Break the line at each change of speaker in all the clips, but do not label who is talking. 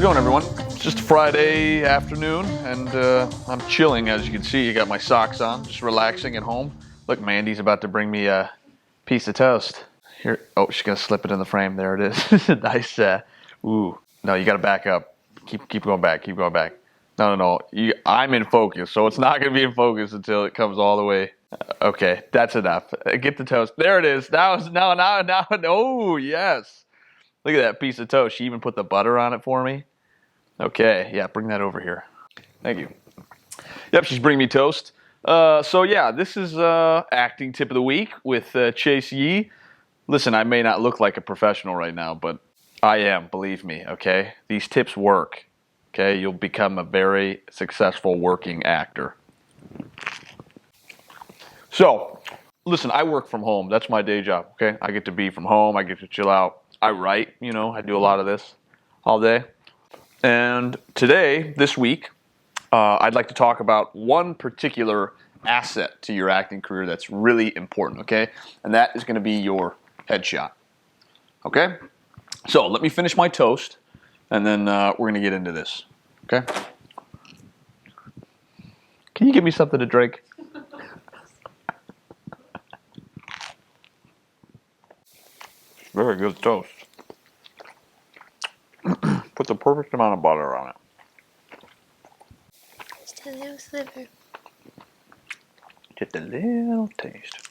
it going, everyone? It's just Friday afternoon, and I'm chilling, as you can see. I got my socks on, just relaxing at home. Look, Mandy's about to bring me a piece of toast. Here, oh, she's gonna slip it in the frame. There it is. Nice. Ooh, no, you gotta back up. Keep going back. Keep going back. No. I'm in focus, so it's not gonna be in focus until it comes all the way. Okay, that's enough. Get the toast. There it is. Now. Oh, yes. Look at that piece of toast. She even put the butter on it for me. Okay, yeah, bring that over here. Thank you. Yep, she's bringing me toast. So yeah, this is acting tip of the week with Chase Yee. Listen, I may not look like a professional right now, but I am, believe me, okay? These tips work, okay? You'll become a very successful working actor. So, listen, I work from home. That's my day job, okay? I get to be from home. I get to chill out. I write, I do a lot of this all day. And today, this week, I'd like to talk about one particular asset to your acting career that's really important, okay? And that is going to be your headshot, okay? So let me finish my toast, and then we're going to get into this, okay? Can you give me something to drink? Very good toast. Put the perfect amount of butter on it.
Just a little sliver.
Just a little taste.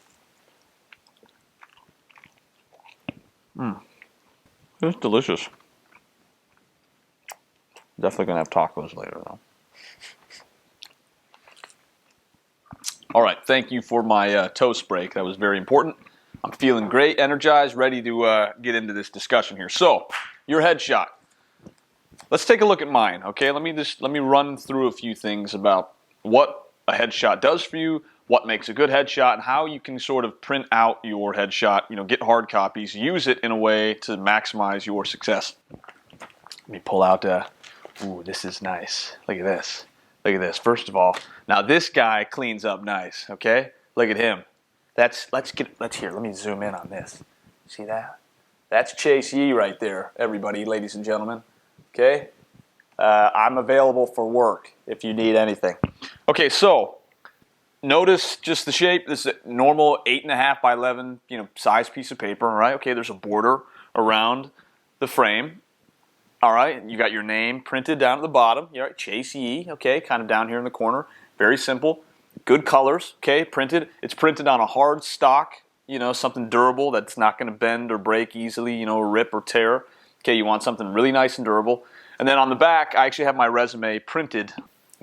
It's delicious. Definitely gonna have tacos later though. All right, thank you for my toast break. That was very important. I'm feeling great, energized, ready to get into this discussion here. So, your headshot. Let's take a look at mine, okay? Let me run through a few things about what a headshot does for you, what makes a good headshot, and how you can sort of print out your headshot, get hard copies, use it in a way to maximize your success. Let me pull out, ooh, this is nice. Look at this. Look at this. First of all, now this guy cleans up nice, okay? Look at him. Let's here, let me zoom in on this. See that? That's Chase Yee right there, everybody, ladies and gentlemen. Okay? I'm available for work if you need anything. Okay, so notice just the shape. This is a normal 8.5 by 11, size piece of paper, right? Okay, there's a border around the frame. All right, you got your name printed down at the bottom. You're right, Chase Yee, okay, kind of down here in the corner. Very simple. Good colors, okay, printed. It's printed on a hard stock, something durable that's not going to bend or break easily, rip or tear. Okay, you want something really nice and durable. And then on the back, I actually have my resume printed.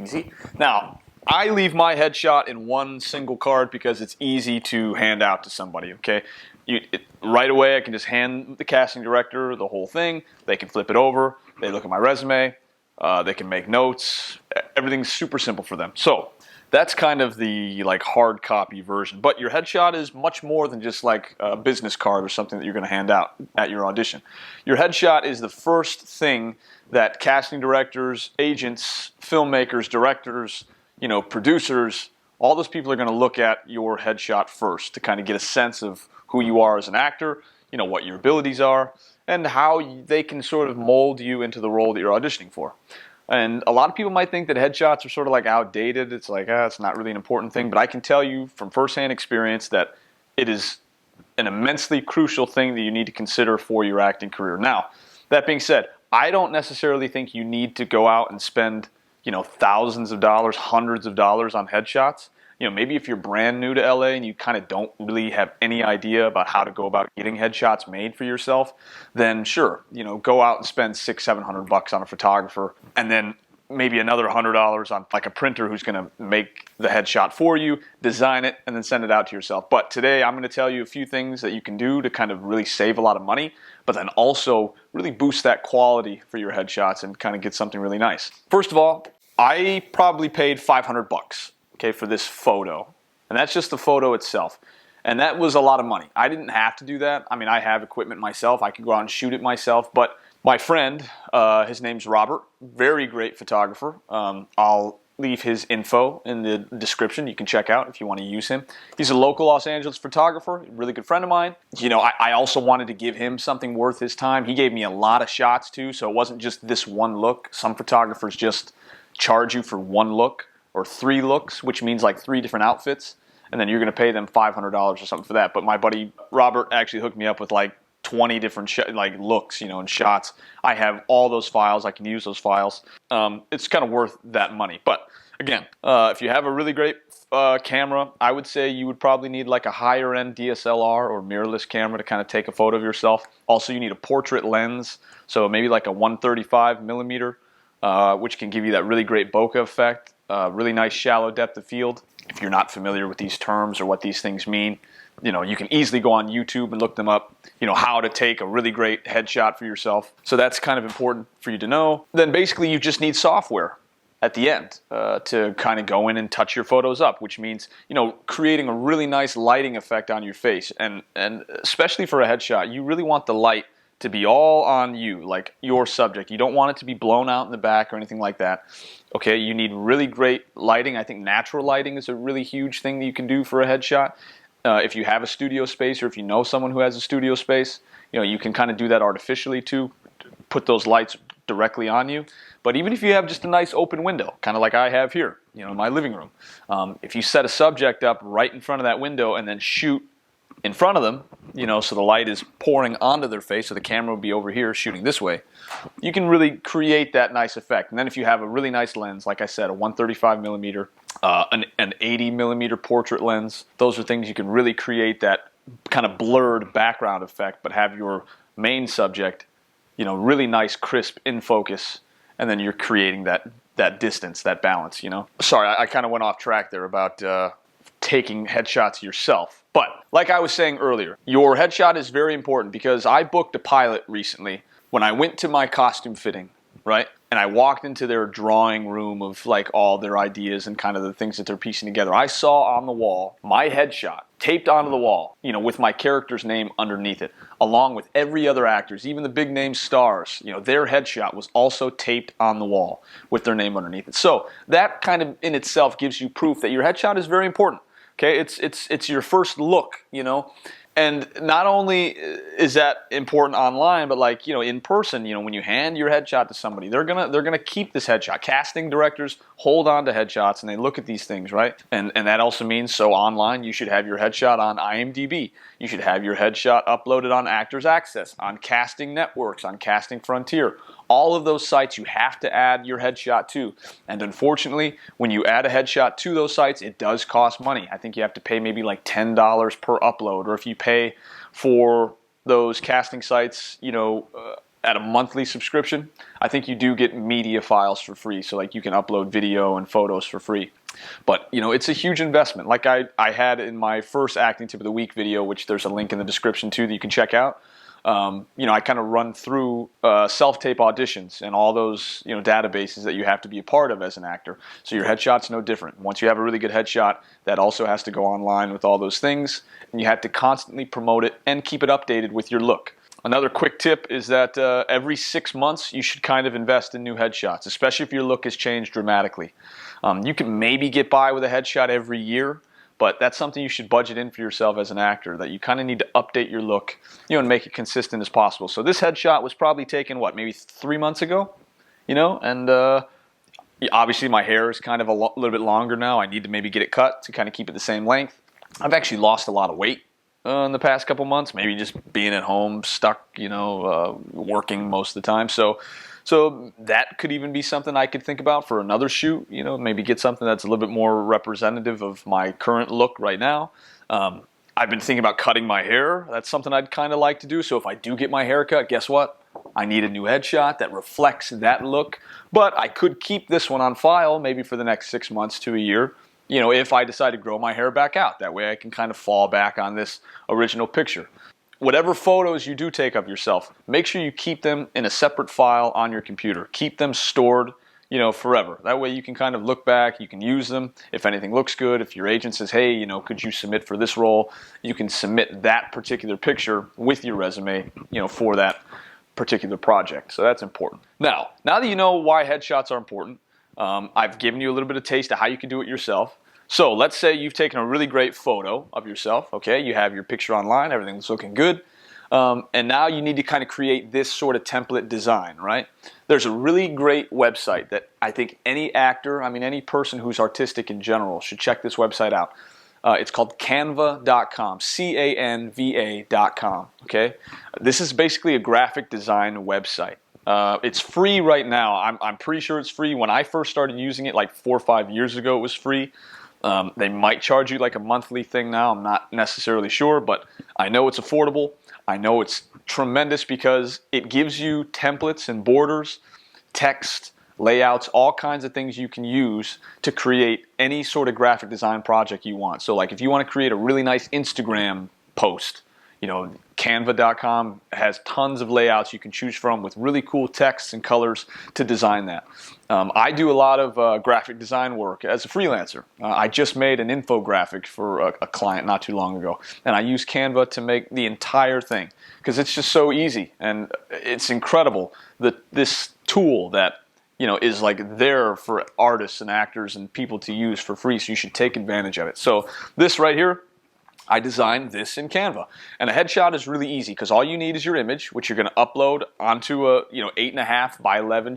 Easy. Now, I leave my headshot in one single card because it's easy to hand out to somebody, okay? Right away, I can just hand the casting director the whole thing. They can flip it over. They look at my resume. They can make notes. Everything's super simple for them. So that's kind of the hard copy version. But your headshot is much more than just like a business card or something that you're going to hand out at your audition. Your headshot is the first thing that casting directors, agents, filmmakers, directors, producers, all those people are going to look at your headshot first to kind of get a sense of who you are as an actor, what your abilities are, and how they can sort of mold you into the role that you're auditioning for. And a lot of people might think that headshots are sort of outdated. It's it's not really an important thing. But I can tell you from firsthand experience that it is an immensely crucial thing that you need to consider for your acting career. Now, that being said, I don't necessarily think you need to go out and spend, thousands of dollars, hundreds of dollars on headshots. Maybe if you're brand new to LA and you kind of don't really have any idea about how to go about getting headshots made for yourself, then sure, go out and spend $600-700 on a photographer, and then maybe another $100 on a printer who's going to make the headshot for you, design it, and then send it out to yourself. But today I'm going to tell you a few things that you can do to kind of really save a lot of money, but then also really boost that quality for your headshots and kind of get something really nice. First of all, I probably paid $500. Okay, for this photo. And that's just the photo itself. And that was a lot of money. I didn't have to do that. I mean, I have equipment myself. I could go out and shoot it myself. But my friend, his name's Robert, very great photographer. I'll leave his info in the description. You can check out if you want to use him. He's a local Los Angeles photographer, a really good friend of mine. You know, I also wanted to give him something worth his time. He gave me a lot of shots too, so it wasn't just this one look. Some photographers just charge you for one look or 3 looks, which means like 3 different outfits, and then you're going to pay them $500 or something for that. But my buddy Robert actually hooked me up with like 20 different looks, you know, and shots. I have all those files. I can use those files. It's kind of worth that money. But again, if you have a really great camera, I would say you would probably need like a higher end DSLR or mirrorless camera to kind of take a photo of yourself. Also, you need a portrait lens, so maybe like a 135 millimeter, which can give you that really great bokeh effect, really nice shallow depth of field. If you're not familiar with these terms or what these things mean, you know, you can easily go on YouTube and look them up, you know, how to take a really great headshot for yourself. So that's kind of important for you to know. Then basically you just need software at the end to kind of go in and touch your photos up, which means, you know, creating a really nice lighting effect on your face. And especially for a headshot, you really want the light to be all on you, like your subject. You don't want it to be blown out in the back or anything like that. Okay, you need really great lighting. I think natural lighting is a really huge thing that you can do for a headshot. If you have a studio space, or if you know someone who has a studio space, you know, you can kind of do that artificially too, put those lights directly on you. But even if you have just a nice open window, kind of like I have here, you know, in my living room, if you set a subject up right in front of that window and then shoot in front of them, you know, so the light is pouring onto their face, so the camera will be over here shooting this way, you can really create that nice effect. And then if you have a really nice lens, like I said, a 135 millimeter, an 80 millimeter portrait lens, those are things you can really create that kind of blurred background effect, but have your main subject, you know, really nice, crisp, in focus, and then you're creating that distance, that balance, you know. Sorry, I kind of went off track there about taking headshots yourself. But like I was saying earlier, your headshot is very important, because I booked a pilot recently when I went to my costume fitting, right? And I walked into their drawing room of like all their ideas and kind of the things that they're piecing together. I saw on the wall my headshot taped onto the wall, you know, with my character's name underneath it, along with every other actor's, even the big name stars, you know, their headshot was also taped on the wall with their name underneath it. So that kind of in itself gives you proof that your headshot is very important. Okay, it's your first look, you know. And not only is that important online, but like, you know, in person, you know, when you hand your headshot to somebody, they're gonna keep this headshot. Casting directors hold on to headshots and they look at these things, right? And that also means, so online, you should have your headshot on IMDb. You should have your headshot uploaded on Actors Access, on Casting Networks, on Casting Frontier. All of those sites you have to add your headshot to. And unfortunately, when you add a headshot to those sites, it does cost money. I think you have to pay maybe like $10 per upload, or if you pay for those casting sites, you know, at a monthly subscription, I think you do get media files for free. So like you can upload video and photos for free. But, you know, it's a huge investment. Like I had in my first Acting Tip of the Week video, which there's a link in the description too that you can check out. You know, I kind of run through self-tape auditions and all those, you know, databases that you have to be a part of as an actor. So your headshot's no different. Once you have a really good headshot, that also has to go online with all those things, and you have to constantly promote it and keep it updated with your look. Another quick tip is that every 6 months you should kind of invest in new headshots, especially if your look has changed dramatically. You can maybe get by with a headshot every year, but that's something you should budget in for yourself as an actor, that you kind of need to update your look, you know, and make it consistent as possible. So this headshot was probably taken, what, maybe 3 months ago, you know, and obviously my hair is kind of a little bit longer now. I need to maybe get it cut to kind of keep it the same length. I've actually lost a lot of weight in the past couple months, maybe just being at home, stuck, you know, working most of the time. So that could even be something I could think about for another shoot, you know, maybe get something that's a little bit more representative of my current look right now. I've been thinking about cutting my hair. That's something I'd kind of like to do. So if I do get my hair cut, guess what? I need a new headshot that reflects that look. But I could keep this one on file maybe for the next 6 months to a year, you know, if I decide to grow my hair back out. That way I can kind of fall back on this original picture. Whatever photos you do take of yourself, make sure you keep them in a separate file on your computer. Keep them stored, you know, forever. That way you can kind of look back, you can use them. If anything looks good, if your agent says, hey, you know, could you submit for this role, you can submit that particular picture with your resume, you know, for that particular project. So that's important. Now that you know why headshots are important, I've given you a little bit of taste of how you can do it yourself. So let's say you've taken a really great photo of yourself, okay? You have your picture online, everything's looking good. And now you need to kind of create this sort of template design, right? There's a really great website that I think any actor, I mean any person who's artistic in general should check this website out. It's called canva.com, canva.com, okay? This is basically a graphic design website. It's free right now. I'm pretty sure it's free. When I first started using it like 4 or 5 years ago, it was free. They might charge you like a monthly thing now. I'm not necessarily sure, but I know it's affordable. I know it's tremendous because it gives you templates and borders, text, layouts, all kinds of things you can use to create any sort of graphic design project you want. So like if you want to create a really nice Instagram post, canva.com has tons of layouts you can choose from with really cool texts and colors to design that. I do a lot of graphic design work as a freelancer. I just made an infographic for a client not too long ago, and I use Canva to make the entire thing because it's just so easy, and it's incredible that this tool that is like there for artists and actors and people to use for free, so you should take advantage of it. So this right here, I designed this in Canva, and a headshot is really easy because all you need is your image, which you're going to upload onto a 8.5 by 11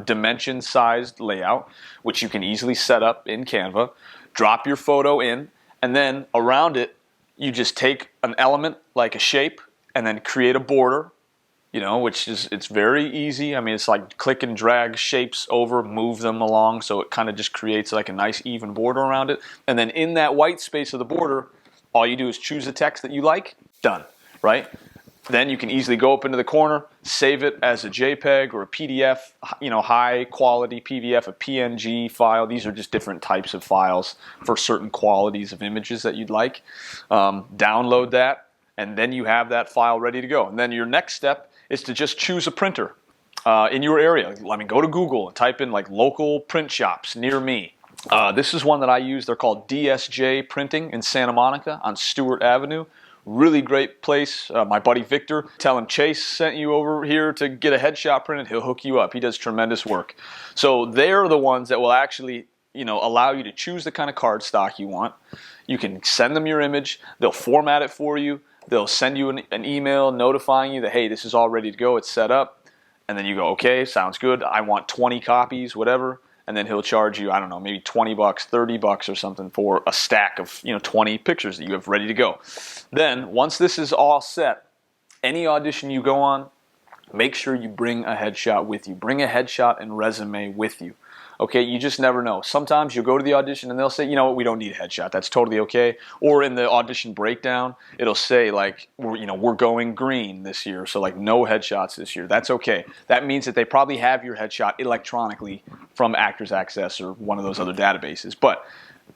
dimension sized layout, which you can easily set up in Canva. Drop your photo in, and then around it you just take an element like a shape and then create a border, it's very easy. I mean, it's like click and drag shapes over, move them along, so it kind of just creates like a nice even border around it. And then in that white space of the border, all you do is choose a text that you like, done, right? Then you can easily go up into the corner, save it as a JPEG or a PDF, high quality PDF, a PNG file. These are just different types of files for certain qualities of images that you'd like. Download that, and then you have that file ready to go. And then your next step is to just choose a printer in your area. I mean, go to Google and type in like local print shops near me. This is one that I use. They're called DSJ Printing in Santa Monica on Stewart Avenue. Really great place. My buddy Victor, tell him Chase sent you over here to get a headshot printed. He'll hook you up. He does tremendous work. So they're the ones that will actually, allow you to choose the kind of cardstock you want. You can send them your image. They'll format it for you. They'll send you an email notifying you that, hey, this is all ready to go. It's set up. And then you go, okay, sounds good. I want 20 copies, whatever. And then he'll charge you, I don't know, maybe $20, $30 or something for a stack of 20 pictures that you have ready to go. Then once this is all set, any audition you go on, make sure you bring a headshot with you. Bring a headshot and resume with you. Okay, you just never know. Sometimes you'll go to the audition and they'll say, you know what, we don't need a headshot. That's totally okay. Or in the audition breakdown, it'll say like, we're going green this year, so like no headshots this year. That's okay. That means that they probably have your headshot electronically from Actors Access or one of those other databases. But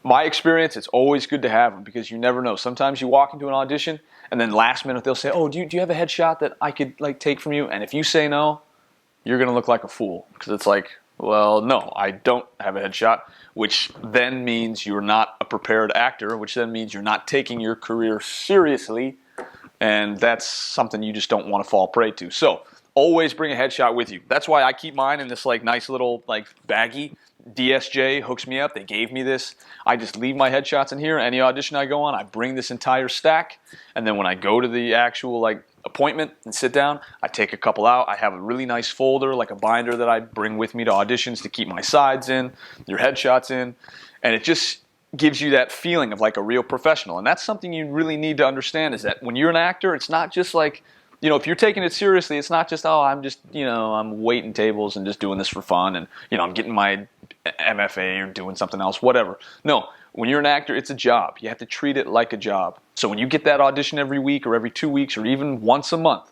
my experience, it's always good to have them because you never know. Sometimes you walk into an audition and then last minute they'll say, oh, do you have a headshot that I could like take from you? And if you say no, you're going to look like a fool because it's like, well, no, I don't have a headshot, which then means you're not a prepared actor, which then means you're not taking your career seriously, and that's something you just don't want to fall prey to. So always bring a headshot with you. That's why I keep mine in this like nice little like baggie. DSJ hooks me up. They gave me this. I just leave my headshots in here. Any audition I go on, I bring this entire stack, and then when I go to the actual like appointment and sit down, I take a couple out. I have a really nice folder, like a binder that I bring with me to auditions to keep my sides in, your headshots in, and it just gives you that feeling of like a real professional. And that's something you really need to understand is that when you're an actor, it's not just like, if you're taking it seriously, it's not just, oh, I'm just, I'm waiting tables and just doing this for fun and, I'm getting my MFA or doing something else, whatever. No, when you're an actor, it's a job. You have to treat it like a job. So when you get that audition every week or every 2 weeks or even once a month,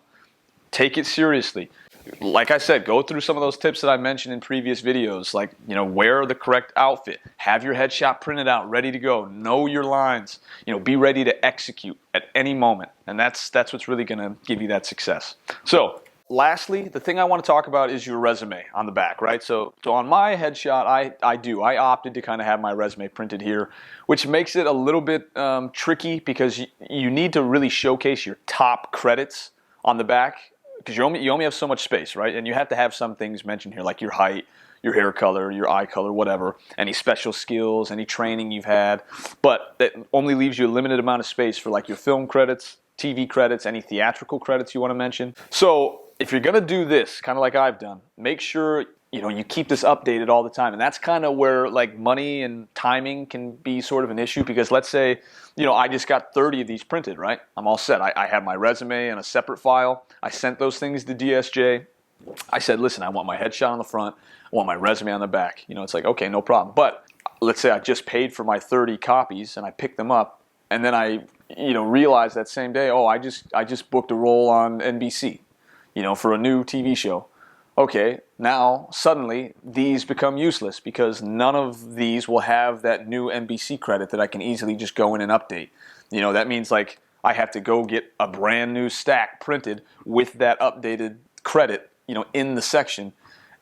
take it seriously. Like I said, go through some of those tips that I mentioned in previous videos, like, wear the correct outfit, have your headshot printed out, ready to go, know your lines, be ready to execute at any moment. And that's what's really going to give you that success. So lastly, the thing I want to talk about is your resume on the back, right? So on my headshot, I opted to kind of have my resume printed here, which makes it a little bit tricky because you need to really showcase your top credits on the back because you only have so much space, right? And you have to have some things mentioned here, like your height, your hair color, your eye color, whatever, any special skills, any training you've had. But that only leaves you a limited amount of space for like your film credits, TV credits, any theatrical credits you want to mention. So if you're going to do this, kind of like I've done, make sure you keep this updated all the time. And that's kind of where like money and timing can be sort of an issue, because let's say, I just got 30 of these printed, right? I'm all set. I have my resume in a separate file. I sent those things to DSJ. I said, listen, I want my headshot on the front. I want my resume on the back. It's like, okay, no problem. But let's say I just paid for my 30 copies and I picked them up, and then I, realized that same day, oh, I just booked a role on NBC, for a new TV show. Okay, now suddenly these become useless because none of these will have that new NBC credit that I can easily just go in and update. That means like I have to go get a brand new stack printed with that updated credit, in the section.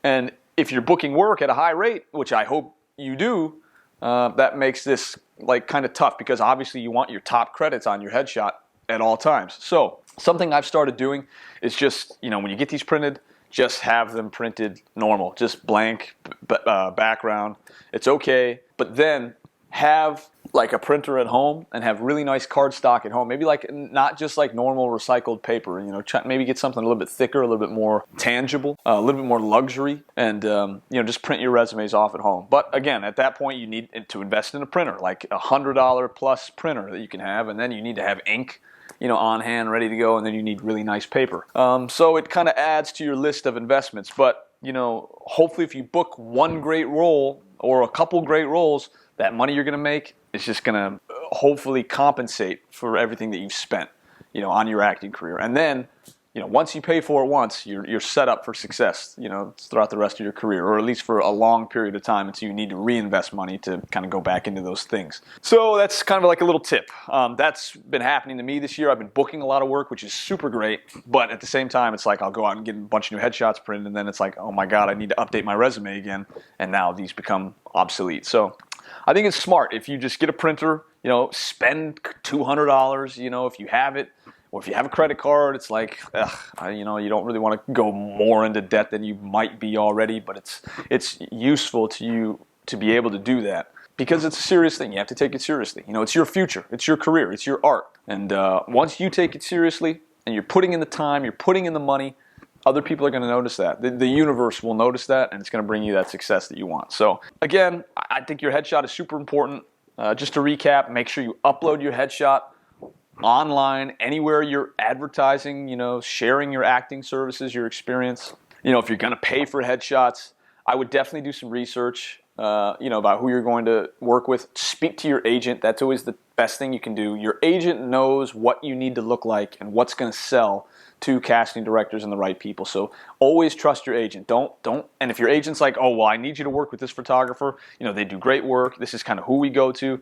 And if you're booking work at a high rate, which I hope you do, that makes this like kind of tough, because obviously you want your top credits on your headshot at all times. So something I've started doing is just, when you get these printed, just have them printed normal, just blank background. It's okay, but then have like a printer at home and have really nice cardstock at home. Maybe like not just like normal recycled paper. Maybe get something a little bit thicker, a little bit more tangible, a little bit more luxury, and just print your resumes off at home. But again, at that point, you need to invest in a printer, like $100 plus printer that you can have, and then you need to have ink, on hand, ready to go, and then you need really nice paper. So it kind of adds to your list of investments. But, hopefully if you book one great role or a couple great roles, that money you're going to make is just going to hopefully compensate for everything that you've spent, on your acting career. And then, once you pay for it once, you're set up for success, throughout the rest of your career, or at least for a long period of time until you need to reinvest money to kind of go back into those things. So that's kind of like a little tip. That's been happening to me this year. I've been booking a lot of work, which is super great. But at the same time, it's like I'll go out and get a bunch of new headshots printed, and then it's like, oh my God, I need to update my resume again. And now these become obsolete. So I think it's smart if you just get a printer, spend $200, if you have it. Or if you have a credit card, it's like, you don't really want to go more into debt than you might be already, but it's useful to you to be able to do that, because it's a serious thing. You have to take it seriously. It's your future, it's your career, it's your art. And once you take it seriously and you're putting in the time, you're putting in the money, other people are going to notice that. The universe will notice that, and it's going to bring you that success that you want. So again, I think your headshot is super important. Just to recap, make sure you upload your headshot online, anywhere you're advertising, sharing your acting services, your experience. If you're going to pay for headshots, I would definitely do some research, about who you're going to work with. Speak to your agent. That's always the best thing you can do. Your agent knows what you need to look like and what's going to sell to casting directors and the right people. So always trust your agent. Don't. And if your agent's like, oh, well, I need you to work with this photographer, they do great work, this is kind of who we go to,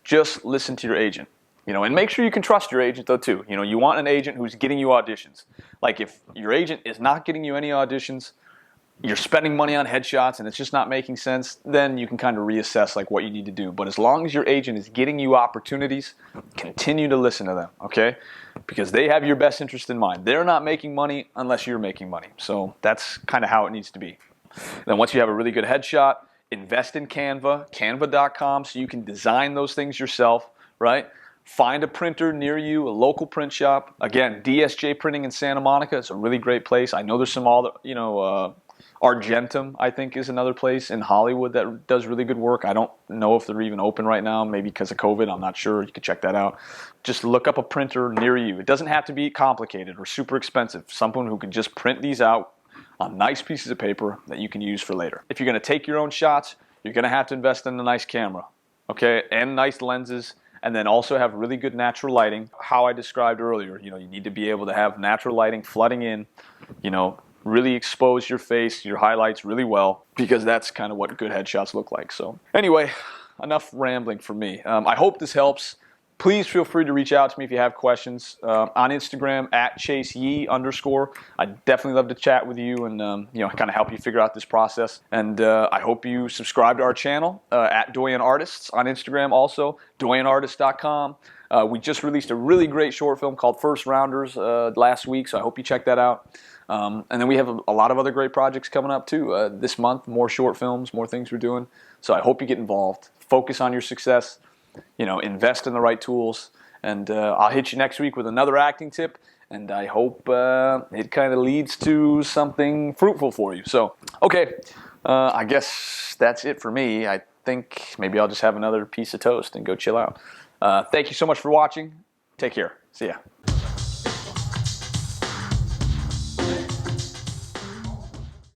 just listen to your agent. And make sure you can trust your agent though too. You want an agent who's getting you auditions. Like if your agent is not getting you any auditions, you're spending money on headshots and it's just not making sense, then you can kind of reassess like what you need to do. But as long as your agent is getting you opportunities, continue to listen to them, okay? Because they have your best interest in mind. They're not making money unless you're making money. So that's kind of how it needs to be. Then once you have a really good headshot, invest in Canva, canva.com, so you can design those things yourself, right? Find a printer near you, a local print shop. Again, DSJ Printing in Santa Monica is a really great place. I know there's some Argentum, I think, is another place in Hollywood that does really good work. I don't know if they're even open right now, maybe because of COVID. I'm not sure. You can check that out. Just look up a printer near you. It doesn't have to be complicated or super expensive. Someone who can just print these out on nice pieces of paper that you can use for later. If you're going to take your own shots, you're going to have to invest in a nice camera, okay, and nice lenses. And then also have really good natural lighting. How I described earlier, you need to be able to have natural lighting flooding in, really expose your face, your highlights really well, because that's kind of what good headshots look like. So anyway, enough rambling for me. I hope this helps. Please feel free to reach out to me if you have questions on Instagram @ChaseYee_. I'd definitely love to chat with you and kind of help you figure out this process. And I hope you subscribe to our channel @Doyen Artists on Instagram, also doyenartist.com. We just released a really great short film called First Rounders last week, so I hope you check that out. And then we have a lot of other great projects coming up too. This month, more short films, more things we're doing. So I hope you get involved. Focus on your success. Invest in the right tools. And I'll hit you next week with another acting tip. And I hope it kind of leads to something fruitful for you. So, okay, I guess that's it for me. I think maybe I'll just have another piece of toast and go chill out. Thank you so much for watching. Take care. See ya.